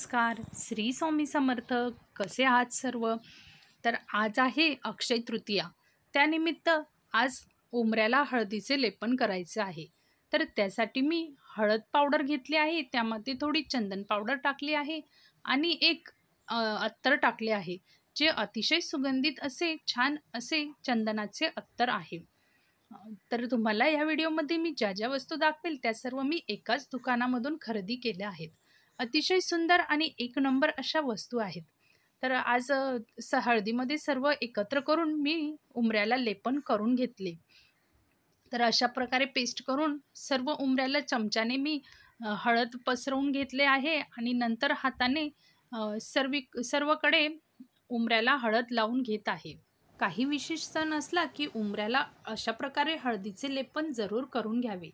नमस्कार. श्री स्वामी समर्थ. कसे आहात सर्व? तर आज आहे अक्षय तृतीया. त्यानिमित्त आज उंबऱ्याला हळदीचे लेपन करायचे आहे. तर त्यासाठी मी हळद पावडर घेतली आहे, त्यामध्ये थोडी चंदन पावडर टाकली आहे आणि एक अत्तर टाकले आहे, जे अतिशय सुगंधित असे छान असे चंदनाचे अत्तर आहे. तर तुम्हाला या व्हिडिओमध्ये मी ज्या ज्या वस्तू दाखवेल त्या सर्व मी एकाच दुकानामधून खरेदी केल्या आहेत. अतिशय सुंदर आणि एक नंबर अशा वस्तू आहेत. तर आज हळदीमध्ये सर्व एकत्र करून मी उंबऱ्याला लेपन करून घेतले. तर अशा प्रकारे पेस्ट करून सर्व उंबऱ्याला चमच्याने मी हळद पसरवून घेतले आहे आणि नंतर हाताने सर्वकडे उंबऱ्याला हळद लावून घेत आहे. काही विशेष सण असला की उंबऱ्याला अशा प्रकारे हळदीचे लेपन जरूर करून घ्यावे,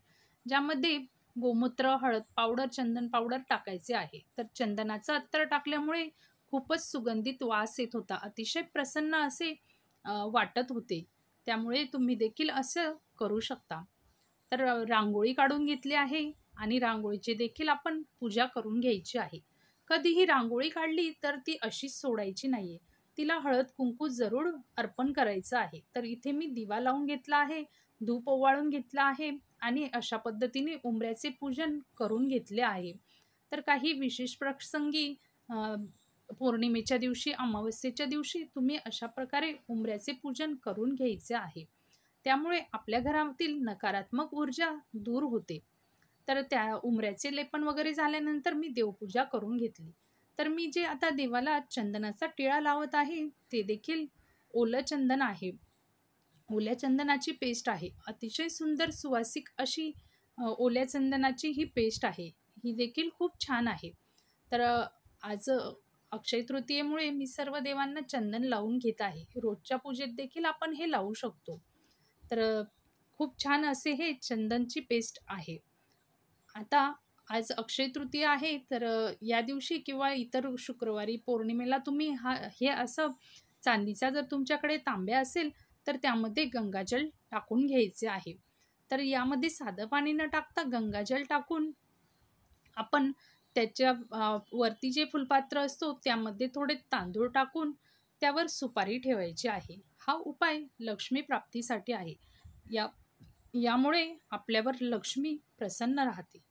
ज्यामध्ये गोमूत्र, हळद पावडर, चंदन पावडर टाकायचे आहे. तर चंदनाचं अत्तर टाकल्यामुळे खूपच सुगंधित वास येत होता, अतिशय प्रसन्न असे वाटत होते. त्यामुळे तुम्ही देखील असं करू शकता. तर रांगोळी काढून घेतली आहे आणि रांगोळीची देखील आपण पूजा करून घ्यायची आहे. कधीही रांगोळी काढली तर ती अशीच सोडायची नाहीये, तिला हळद कुंकू जरूर अर्पण करायचं आहे. तर इथे मी दिवा लावून घेतला आहे, धूप ओवाळून घेतला आहे आणि अशा पद्धतीने उंबऱ्याचे पूजन करून घेतले आहे. तर काही विशेष प्रसंगी पौर्णिमेच्या दिवशी, अमावस्येच्या दिवशी तुम्ही अशा प्रकारे उंबऱ्याचे पूजन करून घ्यायचे आहे. त्यामुळे आपल्या घरातील नकारात्मक ऊर्जा दूर होते. तर त्या उंबऱ्याचे लेपन वगैरे झाल्यानंतर मी देवपूजा करून घेतली. तर मी जे आता देवाला चंदनाचा टिळा लावत आहे ते देखील ओलं चंदन आहे. ओल्या चंदनाची पेस्ट आहे. अतिशय सुंदर सुवासिक अशी ओल्या चंदनाची ही पेस्ट आहे. ही देखील खूप छान आहे. तर आज अक्षय तृतीयेमुळे मी सर्व देवांना चंदन लावून घेत आहे. रोजच्या पूजेत देखील आपण हे लावू शकतो. तर खूप छान असे हे चंदनची पेस्ट आहे. आता आज अक्षय तृतीया आहे, तर या दिवशी किंवा इतर शुक्रवारी पौर्णिमेला तुम्ही हे असं चांदीचा जर तुमच्याकडे तांब्या असेल तर त्यामध्ये गंगाजल टाकून घ्यायचे आहे. तर यामध्ये साधं पाणी न टाकता गंगाजल टाकून आपण त्याच्या वरती जे फुलपात्र असतो त्यामध्ये थोडे तांदूळ टाकून त्यावर सुपारी ठेवायची आहे. हा उपाय लक्ष्मी प्राप्तीसाठी आहे. यामुळे आपल्यावर लक्ष्मी प्रसन्न राहते.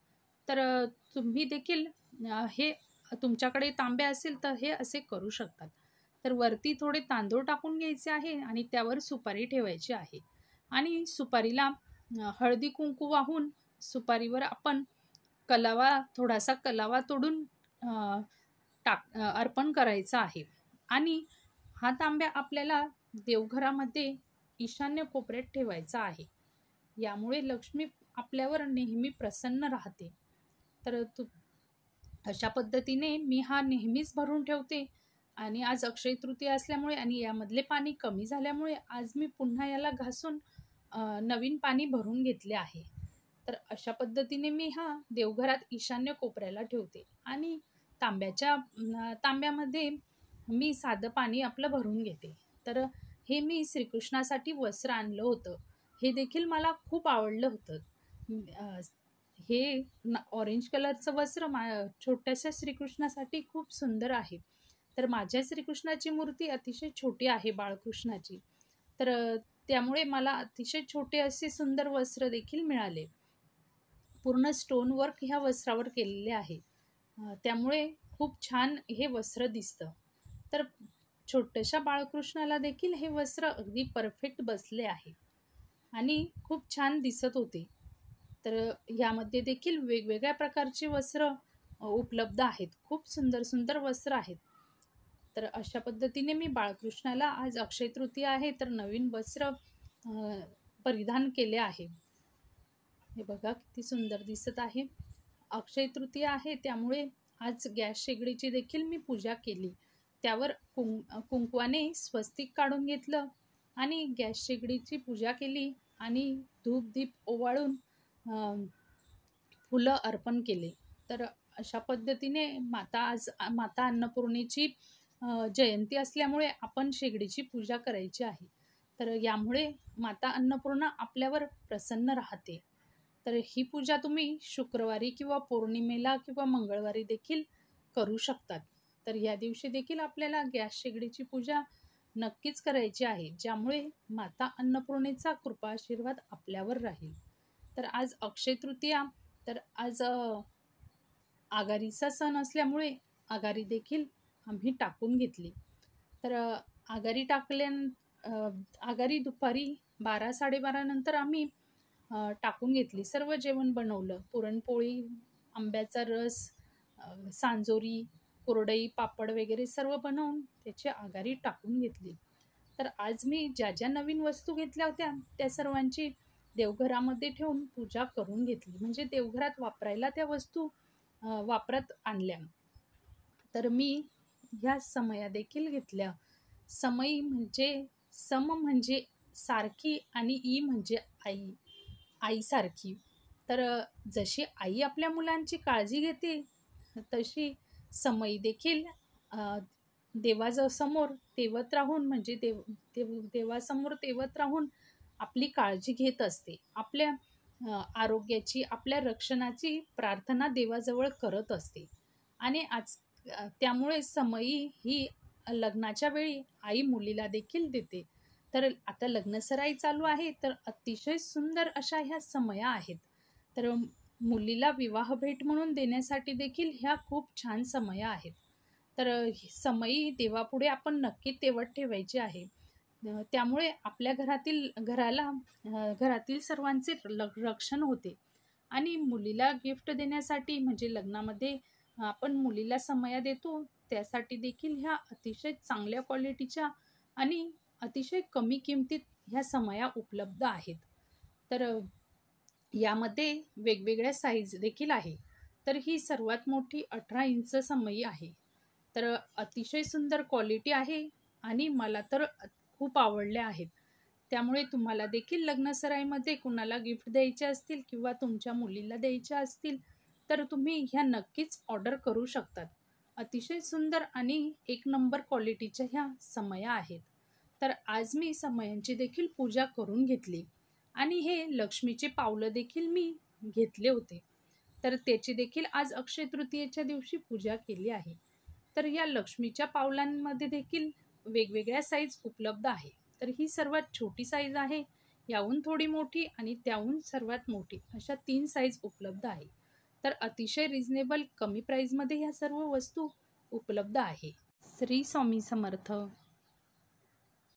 तर तुम्ही देखील हे तुमच्याकडे तांब्या असेल तर हे असे करू शकतात. तर वरती थोडे तांदूळ टाकून घ्यायचे आहे आणि त्यावर सुपारी ठेवायची आहे आणि सुपारीला हळदी कुंकू वाहून सुपारीवर आपण थोडासा कलावा तोडून अर्पण करायचा आहे. आणि हा तांब्या आपल्याला देवघरामध्ये ईशान्य कोपऱ्यात ठेवायचा आहे. यामुळे लक्ष्मी आपल्यावर नेहमी प्रसन्न राहते. तर अशा पद्धतीने मी हा नेहमीच भरून ठेवते. आणि आज अक्षय तृतीया असल्यामुळे आणि यामधले पाणी कमी झाल्यामुळे आज मी पुन्हा याला घासून नवीन पाणी भरून घेतले आहे. तर अशा पद्धतीने मी हा देवघरात ईशान्य कोपऱ्याला ठेवते. आणि तांब्यामध्ये मी साधं पाणी आपलं भरून घेते. तर हे मी श्रीकृष्णासाठी वस्त्र आणलं होतं. हे देखील मला खूप आवडलं होतं. हे ऑरेंज कलरचं वस्त्र छोट्याशा श्रीकृष्णासाठी खूप सुंदर आहे. तर माझ्या श्रीकृष्णाची मूर्ती अतिशय छोटी आहे, बाळकृष्णाची. तर त्यामुळे मला अतिशय छोटे असे सुंदर वस्त्र देखील मिळाले. पूर्ण स्टोन वर्क ह्या वस्त्रावर केलेले आहे. त्यामुळे खूप छान हे वस्त्र दिसतं. तर छोट्याशा बाळकृष्णाला देखील हे वस्त्र अगदी परफेक्ट बसले आहे आणि खूप छान दिसत होते. तर यामध्ये देखील वेगवेगळ्या प्रकारचे वस्त्र उपलब्ध आहेत. खूप सुंदर सुंदर वस्त्र आहेत. तर अशा पद्धतीने मी बाळकृष्णाला आज अक्षय तृतीया आहे तर नवीन वस्त्र परिधान केले आहे. हे बघा किती सुंदर दिसत आहे. अक्षय तृतीया आहे त्यामुळे आज गॅस शेगडीची देखील मी पूजा केली. त्यावर कुंकवाने स्वस्तिक काढून घेतलं आणि गॅस शेगडीची पूजा केली आणि धूप दीप ओवाळून फुलं अर्पण केले. तर अशा पद्धतीने आज माता अन्नपूर्णेची जयंती असल्यामुळे आपण शेगडीची पूजा करायची आहे. तर यामुळे माता अन्नपूर्णा आपल्यावर प्रसन्न राहते. तर ही पूजा तुम्ही शुक्रवारी किंवा पौर्णिमेला किंवा मंगळवारी देखील करू शकतात. तर या दिवशी देखील आपल्याला गॅस शेगडीची पूजा नक्कीच करायची आहे, ज्यामुळे माता अन्नपूर्णेचा कृपा आशीर्वाद आपल्यावर राहील. तर आज अक्षय तृतीया, तर आज आघाडीचा सण असल्यामुळे आघाडी देखील आम्ही टाकून घेतली. तर आघाडी आघाडी दुपारी 12-12:30 नंतर आम्ही टाकून घेतली. सर्व जेवण बनवलं. पुरणपोळी, आंब्याचा रस, सांजोरी, कुरडई, पापड वगैरे सर्व बनवून त्याची आघाडी टाकून घेतली. तर आज मी ज्या ज्या नवीन वस्तू घेतल्या होत्या त्या सर्वांची देवघरामध्ये ठेवून पूजा करून घेतली. म्हणजे देवघरात वापरायला त्या वस्तू वापरात आणल्या. तर मी ह्या समया देखील घेतल्या. समई म्हणजे सम म्हणजे सारखी आणि ई म्हणजे आई, आईसारखी. तर जशी आई आपल्या मुलांची काळजी घेते, तशी समई देखील अ, देवासमोर तेवत राहून म्हणजे देवासमोर तेवत राहून आपली काळजी घेत असते. आपल्या आरोग्याची, आपल्या रक्षणाची प्रार्थना देवाजवळ करत असते. आणि त्यामुळे समई ही लग्नाच्या वेळी आई मुलीला देखील देते. तर आता लग्नसराई चालू आहे, तर अतिशय सुंदर अशा ह्या समया आहेत. तर मुलीला विवाह भेट म्हणून देण्यासाठी देखील ह्या खूप छान समया आहेत. तर समई देवापुढे आपण नक्की तेवत ठेवायची आहे. त्यामुळे आपल्या घरातील सर्वांचे रक्षण होते. आणि मुलीला गिफ्ट देण्यासाठी म्हणजे लग्नामध्ये आपण मुलीला समया देतो, त्यासाठी देखील ह्या अतिशय चांगल्या क्वालिटीच्या आणि अतिशय कमी किमतीत ह्या समया उपलब्ध आहेत. तर यामध्ये वेगवेगळ्या साईज देखील आहे. तर ही सर्वात मोठी 18 इंच समई आहे. तर अतिशय सुंदर क्वालिटी आहे आणि मला तर खूप आवडल्या आहेत. त्यामुळे तुम्हाला देखील लग्नसराईमध्ये कुणाला गिफ्ट द्यायचे असतील किंवा तुमच्या मुलीला द्यायच्या असतील, तर तुम्ही ह्या नक्कीच ऑर्डर करू शकतात. अतिशय सुंदर आणि एक नंबर क्वालिटीच्या ह्या समया आहेत. तर आज मी समयांची देखील पूजा करून घेतली आणि हे लक्ष्मीचे पावलं देखील मी घेतले होते. तर त्याची देखील आज अक्षय तृतीयेच्या दिवशी पूजा केली आहे. तर या लक्ष्मीच्या पावलांमध्ये देखील वेगवेगळ्या साईज उपलब्ध आहे. तर ही सर्वात छोटी साईज आहे, याहून थोडी मोठी आणि त्याहून सर्वात मोठी अशा 3 साईज उपलब्ध आहे. तर अतिशय रिझनेबल कमी प्राईजमध्ये ह्या सर्व वस्तू उपलब्ध आहे. श्री स्वामी समर्थ.